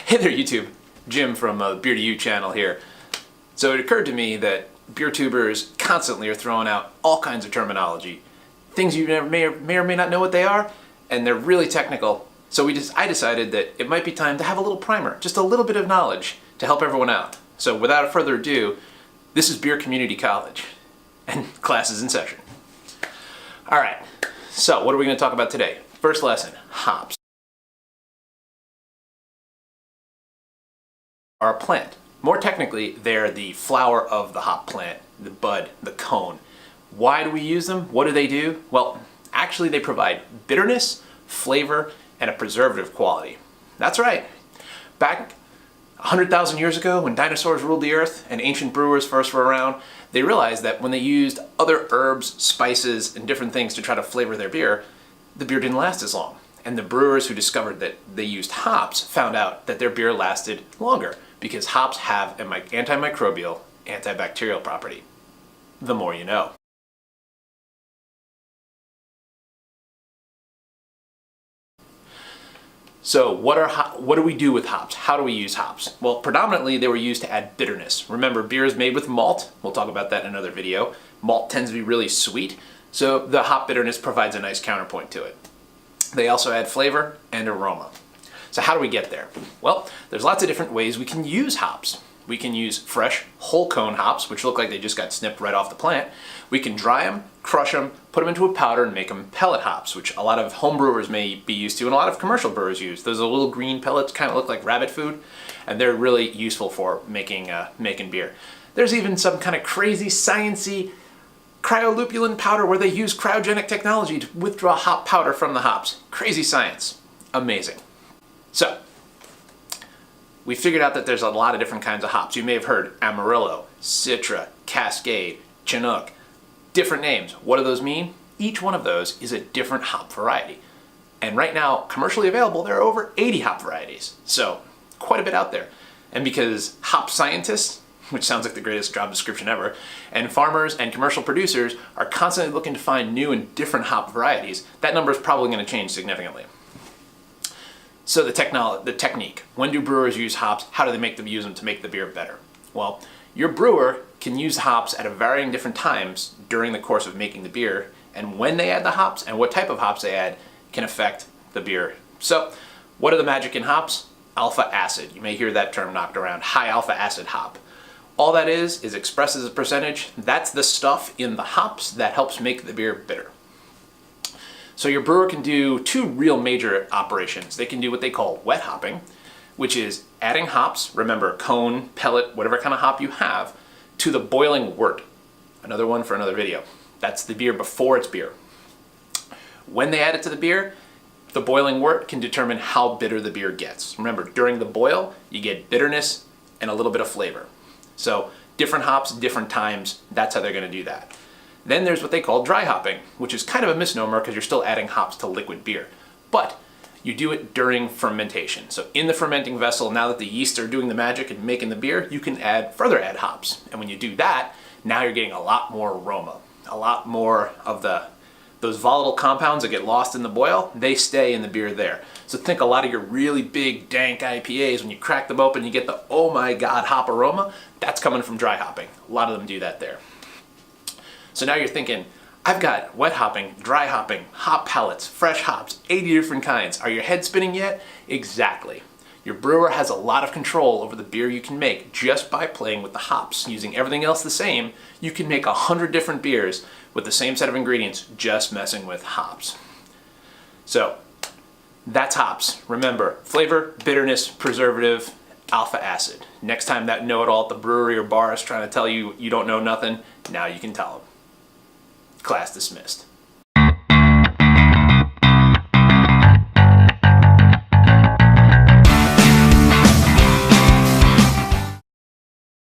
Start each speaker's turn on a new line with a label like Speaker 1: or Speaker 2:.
Speaker 1: Hey there YouTube, Jim from the Beer to You channel here. So it occurred to me that beer tubers constantly are throwing out all kinds of terminology. Things you may or may not know what they are, and they're really technical. So I decided that it might be time to have a little primer, just a little bit of knowledge to help everyone out. So without further ado, this is Beer Community College, and class is in session. Alright, so what are we going to talk about today? First lesson, hops. Are a plant. More technically, they're the flower of the hop plant, the bud, the cone. Why do we use them? What do they do? Well, actually they provide bitterness, flavor, and a preservative quality. That's right. Back 100,000 years ago, when dinosaurs ruled the earth and ancient brewers first were around, they realized that when they used other herbs, spices, and different things to try to flavor their beer, the beer didn't last as long. And the brewers who discovered that they used hops found out that their beer lasted longer because hops have an antimicrobial, antibacterial property. The more you know. So what do we do with hops? How do we use hops? Well, predominantly they were used to add bitterness. Remember, beer is made with malt. We'll talk about that in another video. Malt tends to be really sweet, so the hop bitterness provides a nice counterpoint to it. They also add flavor and aroma. So how do we get there? Well, there's lots of different ways we can use hops. We can use fresh, whole cone hops, which look like they just got snipped right off the plant. We can dry them, crush them, put them into a powder and make them pellet hops, which a lot of home brewers may be used to and a lot of commercial brewers use. Those little green pellets kind of look like rabbit food, and they're really useful for making beer. There's even some kind of crazy sciencey cryolupulin powder where they use cryogenic technology to withdraw hop powder from the hops. Crazy science. Amazing. So, we figured out that there's a lot of different kinds of hops. You may have heard Amarillo, Citra, Cascade, Chinook. Different names. What do those mean? Each one of those is a different hop variety. And right now, commercially available, there are over 80 hop varieties. So, quite a bit out there. And because hop scientists, which sounds like the greatest job description ever, and farmers and commercial producers are constantly looking to find new and different hop varieties, that number is probably going to change significantly. So the technique. When do brewers use hops? How do they use them to make the beer better? Well, your brewer can use hops at varying different times during the course of making the beer, and when they add the hops and what type of hops they add can affect the beer. So, what are the magic in hops? Alpha acid. You may hear that term knocked around. High alpha acid hop. All that is expressed as a percentage. That's the stuff in the hops that helps make the beer bitter. So your brewer can do two real major operations. They can do what they call wet hopping, which is adding hops, remember cone, pellet, whatever kind of hop you have, to the boiling wort. Another one for another video. That's the beer before it's beer. When they add it to the beer, the boiling wort can determine how bitter the beer gets. Remember, during the boil, you get bitterness and a little bit of flavor. So different hops, different times, that's how they're going to do that. Then there's what they call dry hopping, which is kind of a misnomer because you're still adding hops to liquid beer. But you do it during fermentation. So in the fermenting vessel, now that the yeasts are doing the magic and making the beer, you can further add hops. And when you do that, now you're getting a lot more aroma. A lot more of those volatile compounds that get lost in the boil, they stay in the beer there. So think a lot of your really big, dank IPAs, when you crack them open, you get the, oh my God, hop aroma. That's coming from dry hopping. A lot of them do that there. So now you're thinking, I've got wet hopping, dry hopping, hop pellets, fresh hops, 80 different kinds. Are your head spinning yet? Exactly. Your brewer has a lot of control over the beer you can make just by playing with the hops. Using everything else the same, you can make 100 different beers with the same set of ingredients, just messing with hops. So, that's hops. Remember, flavor, bitterness, preservative, alpha acid. Next time that know-it-all at the brewery or bar is trying to tell you you don't know nothing, now you can tell them. Class dismissed.